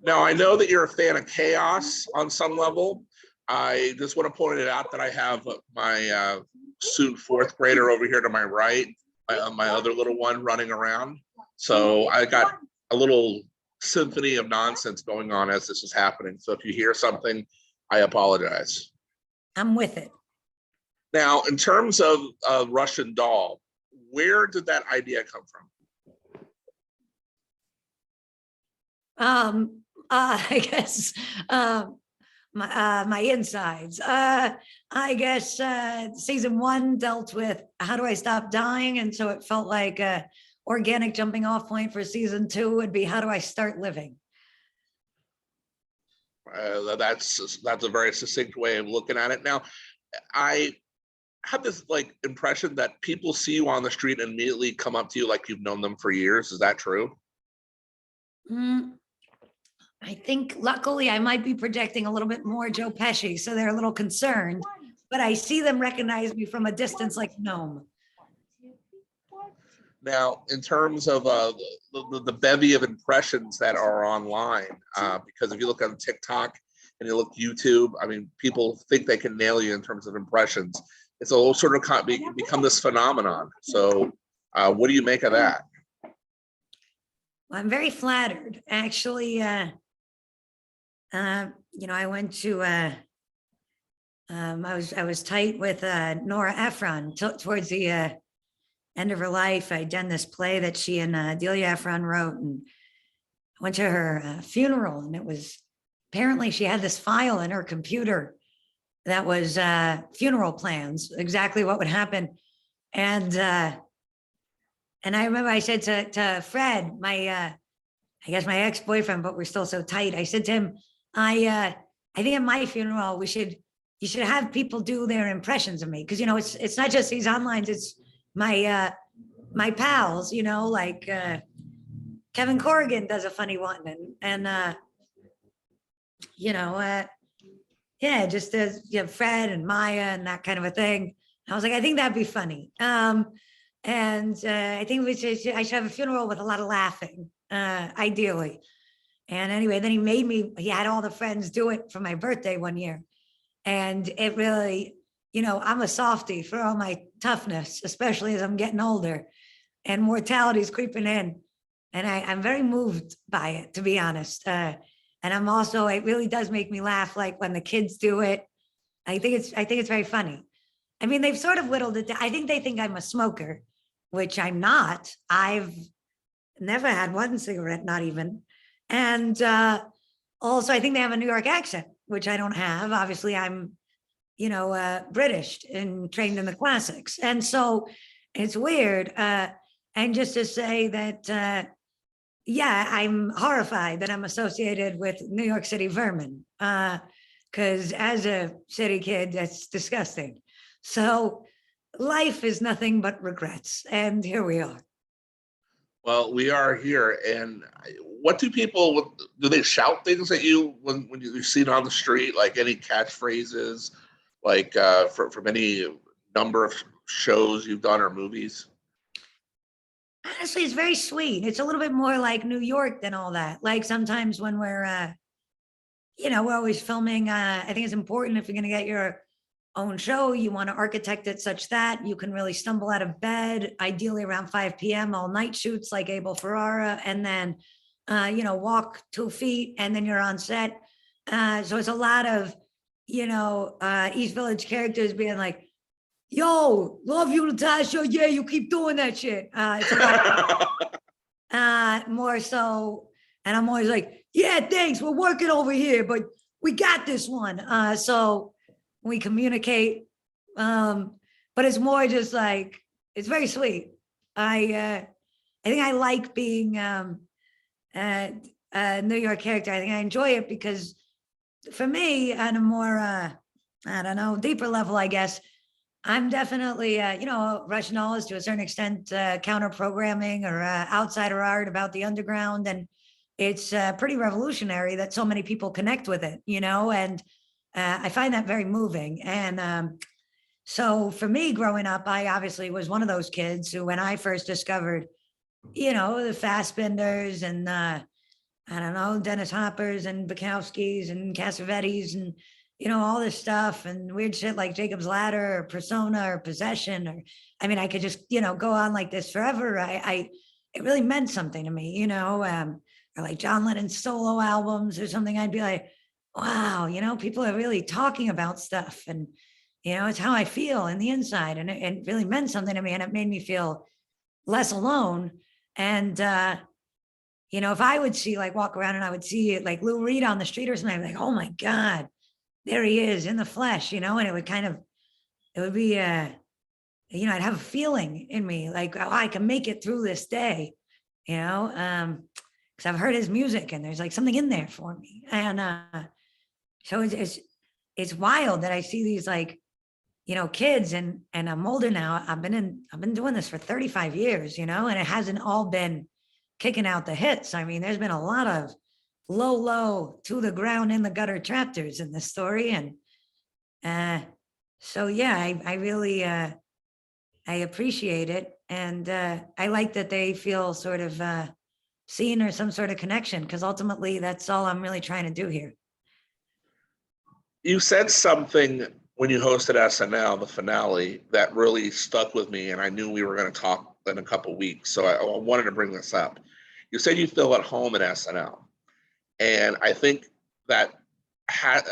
Now, I know that you're a fan of chaos on some level. I just want to point it out that I have my soon fourth grader over here to my right, my other little one running around. So I got a little symphony of nonsense going on as this is happening. So if you hear something, I apologize. I'm with it. Now, in terms of Russian Doll, where did that idea come from? I guess my insides. I guess season one dealt with how do I stop dying, and so it felt like a organic jumping off point for season two would be how do I start living. That's a very succinct way of looking at it. Now, I have this like impression that people see you on the street and immediately come up to you like you've known them for years. Is that true? I think luckily I might be projecting a little bit more Joe Pesci, so they're a little concerned, but I see them recognize me from a distance like gnome. Now, in terms of the bevy of impressions that are online, because if you look on TikTok and you look YouTube, I mean, people think they can nail you in terms of impressions. It's a little sort of become this phenomenon. So what do you make of that? I'm very flattered. Actually, I went to, I was tight with Nora Ephron towards the end of her life. I'd done this play that she and Delia Ephron wrote, and I went to her funeral, and it was, apparently she had this file in her computer that was funeral plans, exactly what would happen. And I remember I said to Fred, I guess my ex-boyfriend, but we're still so tight. I said to him, I think at my funeral, you should have people do their impressions of me. Cause it's not just these online, it's my pals, like Kevin Corrigan does a funny one. And yeah, just as Fred and Maya and that kind of a thing. I was like, I think that'd be funny. And I think I should have a funeral with a lot of laughing, ideally. And anyway, then he had all the friends do it for my birthday one year. And it really, I'm a softie for all my toughness, especially as I'm getting older and mortality is creeping in. And I'm very moved by it, to be honest. And I'm also, it really does make me laugh. Like when the kids do it, I think it's very funny. I mean, they've sort of whittled it down. I think they think I'm a smoker, which I'm not. I've never had one cigarette, not even. And also, I think they have a New York accent, which I don't have. Obviously, I'm, British and trained in the classics. And so it's weird. And just to say that, yeah, I'm horrified that I'm associated with New York City vermin. Because as a city kid, that's disgusting. So life is nothing but regrets. And here we are. Well, we are here. And what do people, do they shout things at you when you see it on the street? Like any catchphrases, like from any number of shows you've done or movies? Honestly, it's very sweet. It's a little bit more like New York than all that. Like sometimes when we're, we're always filming. I think it's important if you're going to get your own show, you want to architect it such that you can really stumble out of bed, ideally around 5 p.m., all night shoots like Abel Ferrara, and then, walk 2 feet and then you're on set. So it's a lot of, East Village characters being like, yo, love you, Natasha. Yeah, you keep doing that shit. It's a lot more so. And I'm always like, yeah, thanks. We're working over here, but we got this one. So we communicate, but it's more just like, it's very sweet. I think I like being a New York character. I think I enjoy it because for me, on a more, I don't know, deeper level, I guess, I'm definitely, Russian knowledge to a certain extent, counter programming or outsider art about the underground. And it's pretty revolutionary that so many people connect with it, and I find that very moving. And so for me growing up, I obviously was one of those kids who, when I first discovered, the Fassbinders and I don't know, Dennis Hoppers and Bukowskis and Cassavetes and, you know, all this stuff and weird shit like Jacob's Ladder or Persona or Possession or, I mean, I could just, you know, go on like this forever. It really meant something to me, you know, or like John Lennon's solo albums or something. I'd be like, wow, you know, people are really talking about stuff and, you know, it's how I feel in the inside. And it really meant something to me and it made me feel less alone. And, you know, if I would see like walk around and I would see like Lou Reed on the street or something, I'd be like, oh my God, there he is in the flesh, you know, and it would kind of, it would be, you know, I'd have a feeling in me like, oh, I can make it through this day, you know, because I've heard his music and there's like something in there for me. And so it's wild that I see these like, you know, kids and I'm older now. I've been doing this for 35 years, you know, and it hasn't all been kicking out the hits. I mean, there's been a lot of low to the ground in the gutter chapters in this story. And so yeah, I really I appreciate it. And I like that they feel sort of seen or some sort of connection, because ultimately that's all I'm really trying to do here. You said something when you hosted SNL, the finale, that really stuck with me, and I knew we were going to talk in a couple weeks, so I wanted to bring this up. You said you feel at home in SNL, and I think that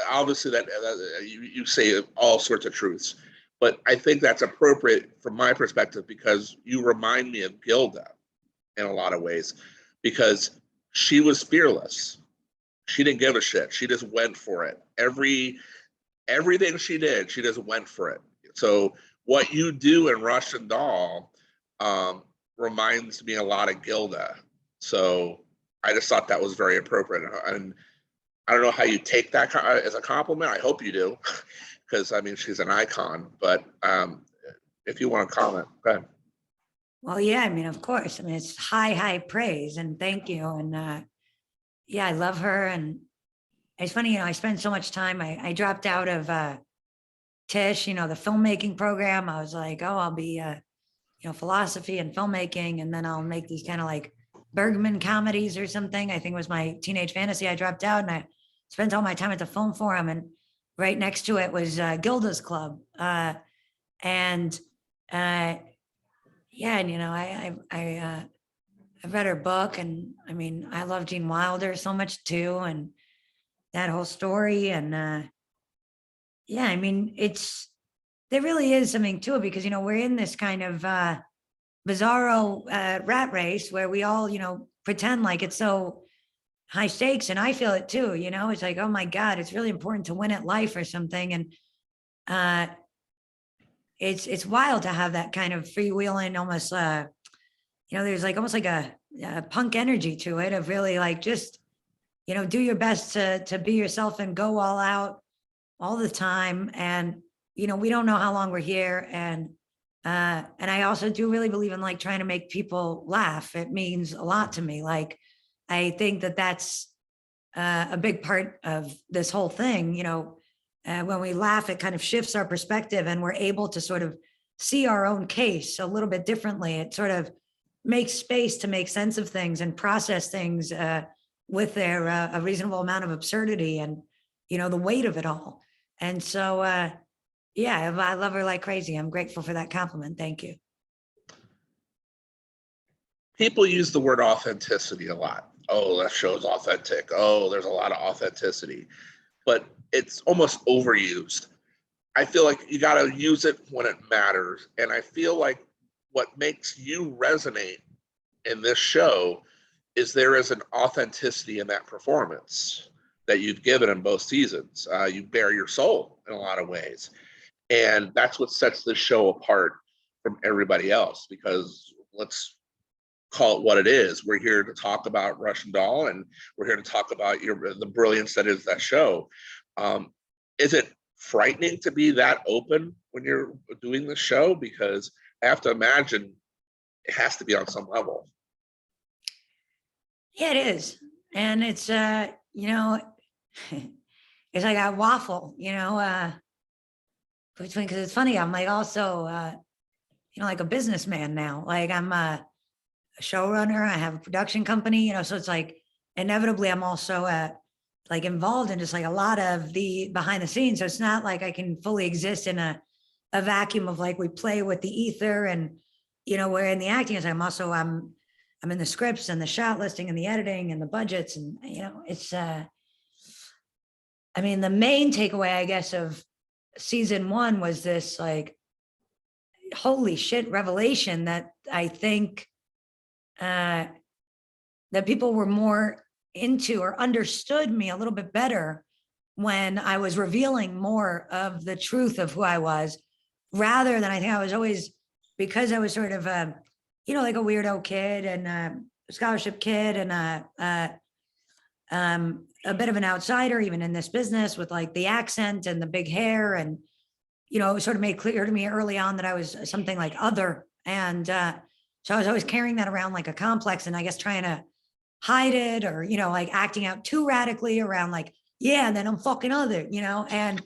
obviously that you say all sorts of truths, but I think that's appropriate from my perspective because you remind me of Gilda in a lot of ways, because she was fearless. She didn't give a shit. She just went for it. Everything she did, she just went for it. So what you do in Russian Doll reminds me a lot of Gilda. So I just thought that was very appropriate. And I don't know how you take that as a compliment. I hope you do, because I mean, she's an icon. But if you want to comment, go ahead. Well, yeah, I mean, of course. I mean, it's high praise and thank you. And yeah, I love her. And it's funny, you know, I spent so much time. I dropped out of Tisch, you know, the filmmaking program. I was like, oh, I'll be, you know, philosophy and filmmaking, and then I'll make these kind of like Bergman comedies or something. I think it was my teenage fantasy. I dropped out and I spent all my time at the Film Forum, and right next to it was Gilda's Club. And yeah, and you know, I've read her book, and I mean, I love Gene Wilder so much too, and that whole story. And yeah, I mean, there really is something to it, because you know we're in this kind of bizarro rat race where we all, you know, pretend like it's so high stakes, and I feel it too. You know, it's like, oh my God, it's really important to win at life or something, and uh, it's wild to have that kind of freewheeling, almost you know, there's like almost like a punk energy to it, of really like just, you know, do your best to be yourself and go all out all the time. And you know, we don't know how long we're here. And I also do really believe in like trying to make people laugh. It means a lot to me. Like, I think that that's a big part of this whole thing. You know, when we laugh, it kind of shifts our perspective and we're able to sort of see our own case a little bit differently. It sort of makes space to make sense of things and process things with their a reasonable amount of absurdity and, you know, the weight of it all. And so, yeah, I love her like crazy. I'm grateful for that compliment. Thank you. People use the word authenticity a lot. Oh, that show's authentic. Oh, there's a lot of authenticity, but it's almost overused. I feel like you got to use it when it matters. And I feel like what makes you resonate in this show is there is an authenticity in that performance that you've given in both seasons. You bare your soul in a lot of ways. And that's what sets this show apart from everybody else, because let's call it what it is. We're here to talk about Russian Doll, and we're here to talk about the brilliance that is that show. Is it frightening to be that open when you're doing the show? Because I have to imagine it has to be on some level. Yeah, it is. And it's, you know, it's like a waffle, you know, between, because it's funny, I'm like also, you know, like a businessman now. Like I'm a showrunner, I have a production company, you know, so it's like inevitably I'm also like involved in just like a lot of the behind the scenes. So it's not like I can fully exist in a vacuum of like we play with the ether and where in the acting is I'm in the scripts and the shot listing and the editing and the budgets and it's I mean the main takeaway I guess of season one was this like holy shit revelation that I think that people were more into or understood me a little bit better when I was revealing more of the truth of who I was, rather than I think I was always, because I was sort of like a weirdo kid and a scholarship kid and a bit of an outsider even in this business with like the accent and the big hair. And it was sort of made clear to me early on that I was something like other. And so I was always carrying that around like a complex and I guess trying to hide it or, like acting out too radically around like, yeah, and then I'm fucking other, and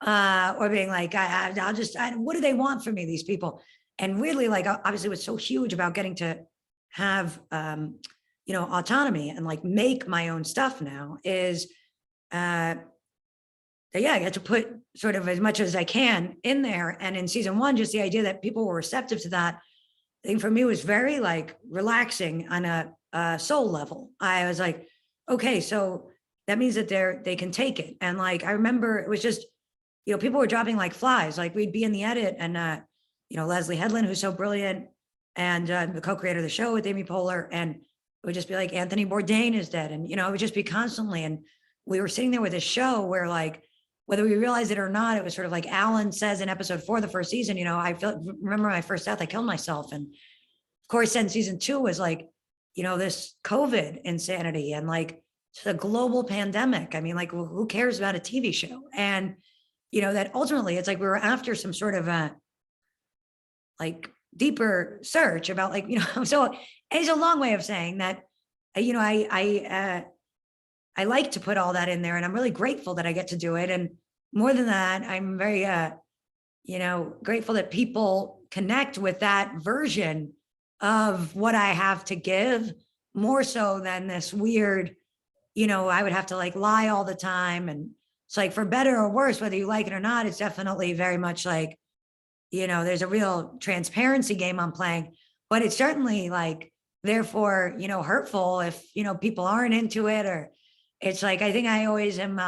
or being like, I'll just, what do they want from me, these people? And really like, obviously what's so huge about getting to have, autonomy and like make my own stuff now is, yeah, I get to put sort of as much as I can in there. And in season one, just the idea that people were receptive to that, I think for me was very like relaxing on a soul level. I was like, okay, so that means that they can take it. And like, I remember it was just, people were dropping like flies. Like we'd be in the edit and, Leslie Headland, who's so brilliant, and the co-creator of the show with Amy Poehler, and it would just be like, Anthony Bourdain is dead. And, it would just be constantly. And we were sitting there with a show where like, whether we realized it or not, it was sort of like Alan says in episode 4 of the first season, remember my first death, I killed myself. And of course, then season 2 was like, this COVID insanity and like the global pandemic. I mean, like, who cares about a TV show? And, that ultimately it's like we were after some sort of a like deeper search about like, so it's a long way of saying that, I like to put all that in there and I'm really grateful that I get to do it. And more than that, I'm very, grateful that people connect with that version of what I have to give more so than this weird, I would have to like lie all the time. And it's like for better or worse, whether you like it or not, it's definitely very much like, there's a real transparency game I'm playing, but it's certainly like, therefore, hurtful if, people aren't into it or it's like, I think I always am,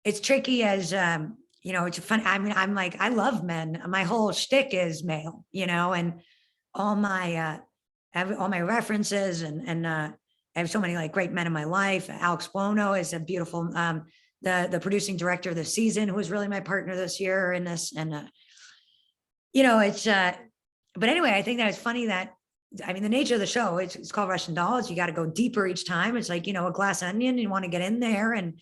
it's tricky as, it's fun. I mean, I'm like, I love men. My whole shtick is male, and all my, all my references and I have so many like great men in my life. Alex Buono is a beautiful, the producing director of the season, who was really my partner this year in this. And, it's, but anyway, I think that it's funny that, I mean, the nature of the show, it's called Russian Dolls. You got to go deeper each time. It's like, a glass onion, you want to get in there and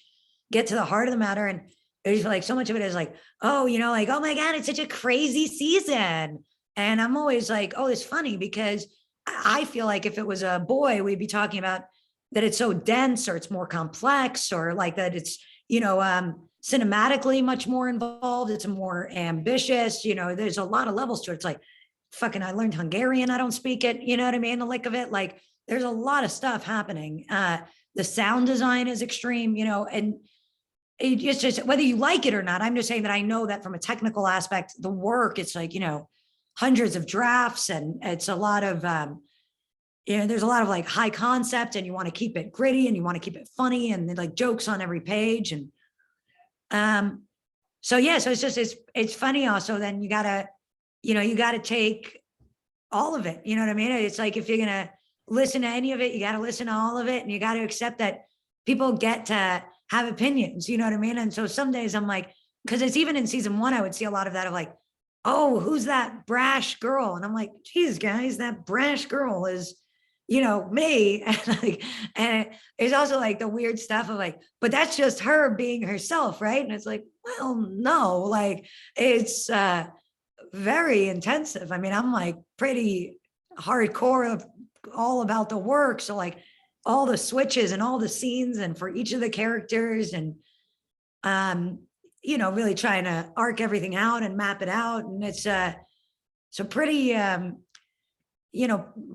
get to the heart of the matter. And it's like, so much of it is like, oh, like, oh my God, it's such a crazy season. And I'm always like, oh, it's funny because I feel like if it was a boy, we'd be talking about that it's so dense or it's more complex or like that it's, cinematically much more involved. It's more ambitious. There's a lot of levels to it. It's like, fucking, I learned Hungarian. I don't speak it. You know what I mean? The lick of it. Like there's a lot of stuff happening. The sound design is extreme, and it's just whether you like it or not. I'm just saying that I know that from a technical aspect, the work, it's like, hundreds of drafts and it's a lot of, there's a lot of like high concept and you want to keep it gritty and you want to keep it funny and like jokes on every page. And, so yeah, so it's just, it's funny also, then you gotta take all of it. You know what I mean? It's like, if you're going to listen to any of it, you got to listen to all of it. And you got to accept that people get to have opinions, you know what I mean? And so some days I'm like, because it's even in season 1, I would see a lot of that of like, oh, who's that brash girl? And I'm like, geez, guys, that brash girl is, me. And like, and it's also like the weird stuff of like, but that's just her being herself. Right. And it's like, well, no, like it's, very intensive. I mean, I'm like pretty hardcore all about the work. So like all the switches and all the scenes and for each of the characters and, really trying to arc everything out and map it out. And it's a pretty,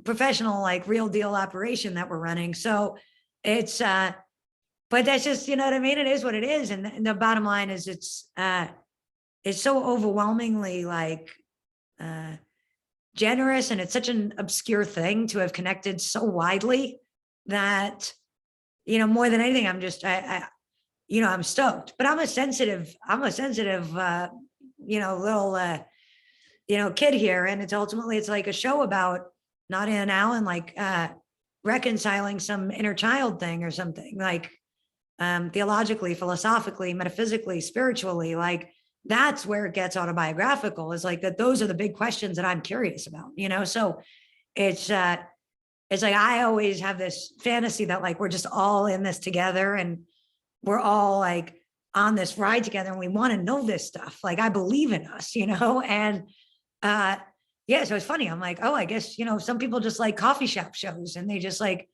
professional, like real deal operation that we're running. So it's, but that's just, you know what I mean? It is what it is. And the bottom line is it's so overwhelmingly like, generous, and it's such an obscure thing to have connected so widely that, you know, more than anything, I'm just, you know, I'm stoked, but I'm a sensitive, you know, little, you know, kid here. And it's ultimately, it's like a show about Nadia and Alan, like, reconciling some inner child thing or something, like, theologically, philosophically, metaphysically, spiritually, like that's where it gets autobiographical, is like that. Those are the big questions that I'm curious about, you know? So it's, it's like, I always have this fantasy that like, we're just all in this together and we're all like on this ride together and we want to know this stuff. Like I believe in us, you know? And, yeah, so it's funny. I'm like, oh, I guess, you know, some people just like coffee shop shows and they just like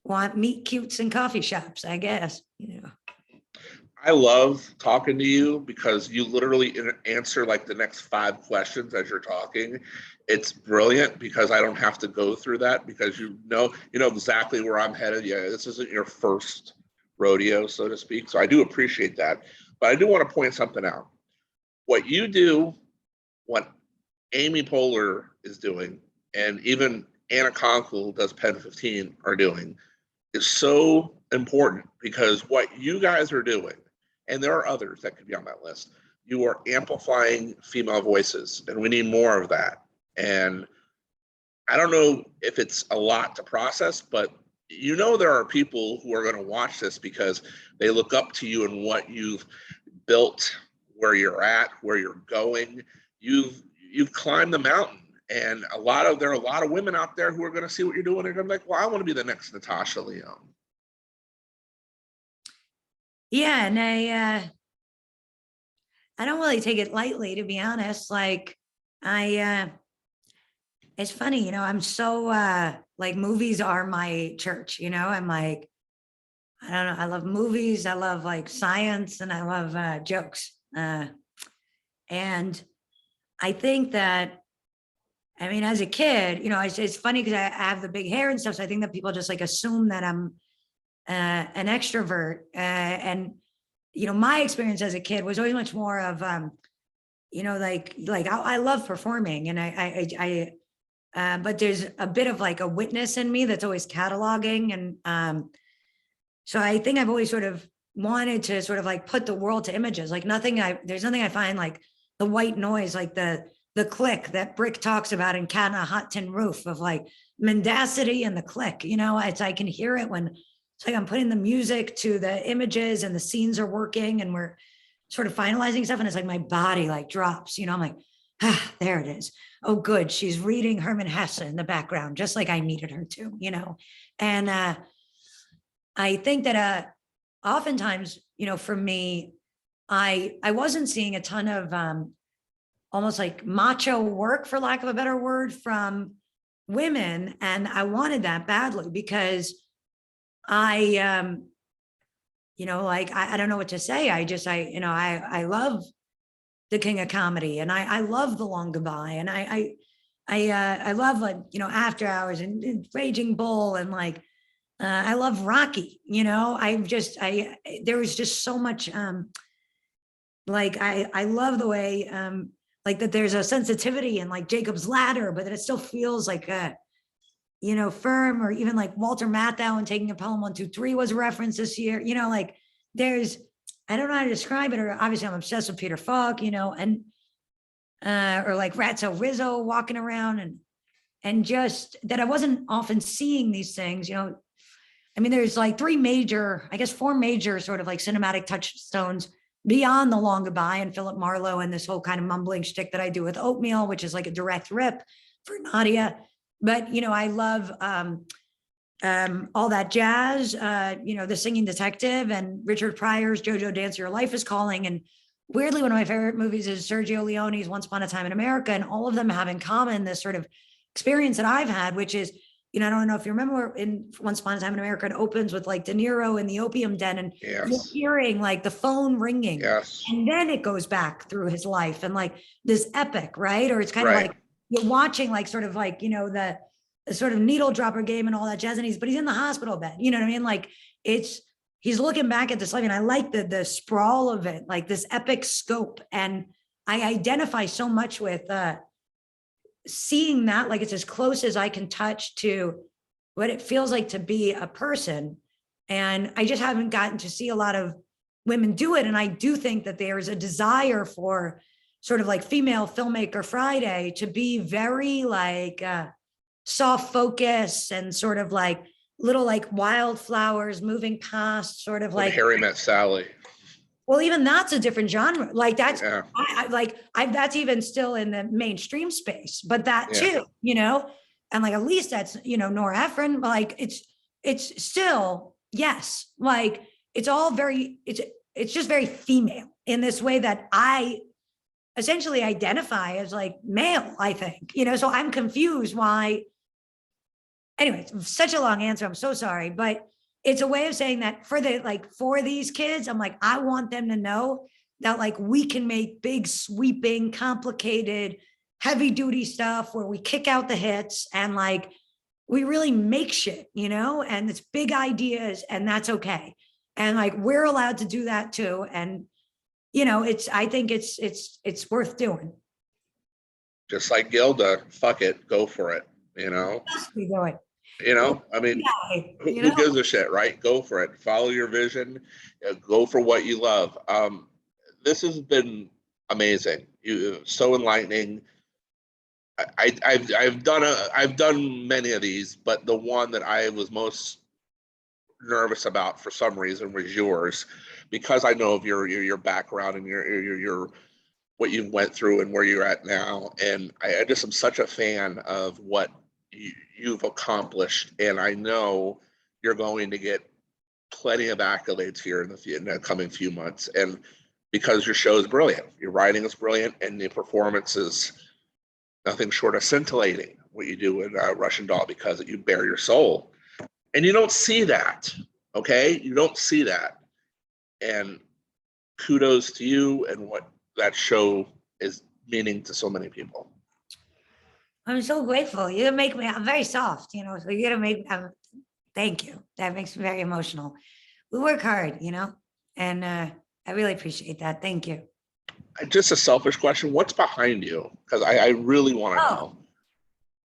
want meet cutes in coffee shops, I guess, you know. I love talking to you because you literally answer like the next 5 questions as you're talking. It's brilliant because I don't have to go through that, because you know exactly where I'm headed. Yeah, this isn't your first rodeo, so to speak. So I do appreciate that. But I do want to point something out. What you do, what Amy Poehler is doing, and even Anna Conkle, who does Pen 15, are doing, is so important, because what you guys are doing, and there are others that could be on that list, you are amplifying female voices, and we need more of that. And I don't know if it's a lot to process, but you know there are people who are going to watch this because they look up to you and what you've built, where you're at, where you're going. You've climbed the mountain, and there are a lot of women out there who are going to see what you're doing. They're going to be like, well, I want to be the next Natasha Lyonne. Yeah, and I don't really take it lightly, to be honest. Like it's funny, you know, I'm so like movies are my church, you know. I'm like, I don't know, I love movies, I love like science, and I love jokes. And I think that, I mean, as a kid, you know, it's funny because I have the big hair and stuff. So I think that people just like assume that I'm an extrovert. And, you know, my experience as a kid was always much more of, you know, like I love performing, and but there's a bit of like a witness in me that's always cataloging. And so I think I've always sort of wanted to sort of like put the world to images. Like there's nothing I find like the white noise, like the click that Brick talks about in Cat on a Hot Tin Roof, of like mendacity and the click, you know. It's, I can hear it when it's like I'm putting the music to the images and the scenes are working and we're sort of finalizing stuff, and it's like my body like drops, you know. I'm like, ah, there it is. Oh, good. She's reading Herman Hesse in the background, just like I needed her to, you know. And I think that oftentimes, you know, for me, I wasn't seeing a ton of almost like macho work, for lack of a better word, from women. And I wanted that badly because I, you know, like, I don't know what to say. You know, I love the King of Comedy, and I love The Long Goodbye. And I love, like, you know, After Hours and Raging Bull, and like, I love Rocky, you know. There was just so much, like, I love the way, like that there's a sensitivity in like Jacob's Ladder, but that it still feels like you know, firm. Or even like Walter Matthau and Taking a Pelham 1-2-3 was a reference this year, you know. Like there's, I don't know how to describe it. Or obviously I'm obsessed with Peter Falk, you know, and or like Ratso Rizzo walking around, and just that I wasn't often seeing these things, you know. I mean, there's like 4 major sort of like cinematic touchstones beyond The Long Goodbye and Philip Marlowe and this whole kind of mumbling shtick that I do with Oatmeal, which is like a direct rip for Nadia. But, you know, I love All That Jazz, you know, The Singing Detective, and Richard Pryor's Jojo Dance Your Life is Calling. And weirdly, one of my favorite movies is Sergio Leone's Once Upon a Time in America. And all of them have in common this sort of experience that I've had, which is, you know, I don't know if you remember in Once Upon a Time in America, it opens with like De Niro in the opium den, and Yes. you're hearing like the phone ringing. Yes. And then it goes back through his life and like this epic, right? Or it's kind of Right. like you're watching like sort of like, you know, a sort of needle dropper game and all that jazz, and but he's in the hospital bed. You know what I mean? Like he's looking back at this life, and I like the sprawl of it, like this epic scope. And I identify so much with seeing that, like it's as close as I can touch to what it feels like to be a person. And I just haven't gotten to see a lot of women do it. And I do think that there's a desire for sort of like female filmmaker Friday to be very like soft focus and sort of like little like wildflowers moving past, sort of When like Harry Met Sally. well, even that's a different genre. Like that's Yeah. That's even still in the mainstream space, but that Yeah. too, you know, and like at least that's, you know, Nora Ephron, like it's still, yes, like it's all very, it's just very female in this way that I essentially identify as like male, I think, you know, so I'm confused why. Anyway, it's such a long answer. I'm so sorry, but it's a way of saying that for these kids, I'm like, I want them to know that like we can make big, sweeping, complicated, heavy duty stuff where we kick out the hits and like we really make shit, you know, and it's big ideas, and that's okay. And like we're allowed to do that too. And you know, I think it's worth doing. Just like Gilda, fuck it, go for it, you know? We do it. You know, I mean, who gives a shit, right? Go for it. Follow your vision. Go for what you love. This has been amazing. So enlightening. I've done many of these, but the one that I was most nervous about for some reason was yours, because I know of your background and your what you went through and where you're at now, and I just am such a fan of what you've accomplished, and I know you're going to get plenty of accolades here in the coming few months, and because your show is brilliant, your writing is brilliant, and the performance is nothing short of scintillating. What you do in Russian Doll, because you bare your soul, and you don't see that. Okay, you don't see that, and kudos to you and what that show is meaning to so many people. I'm so grateful. You're gonna make me, I'm very soft, you know, so you're gonna make, thank you. That makes me very emotional. We work hard, you know, and I really appreciate that. Thank you. Just a selfish question. What's behind you? Because I really want to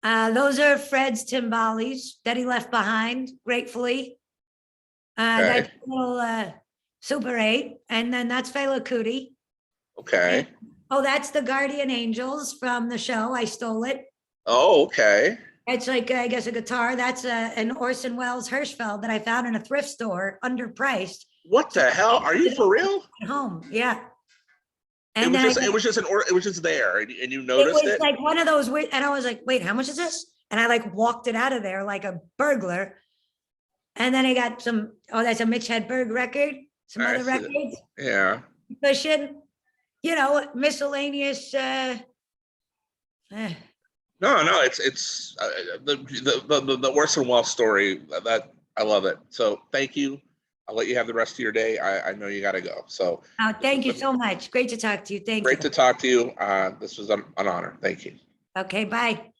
know. Those are Fred's timbales that he left behind, gratefully. Okay. That's a little Super 8. And then that's Fela Kuti. Okay. And, that's the Guardian Angels from the show. I stole it. Oh, okay. It's like, I guess, a guitar. That's an Orson Welles Hirschfeld that I found in a thrift store, underpriced. What the hell? Are you for real? At home, yeah. And it was just there, and you noticed it. It was like one of those weird, and I was like, wait, how much is this? And I like walked it out of there like a burglar. And then I got some, that's a Mitch Hedberg record, some other records. Yeah. Cushion, you know, miscellaneous. No, it's the Orson Welles story, that I love it. So thank you. I'll let you have the rest of your day. I know you got to go. So. Thank you so much. Great to talk to you. Thank you. Great to talk to you. This was an honor. Thank you. Okay, bye.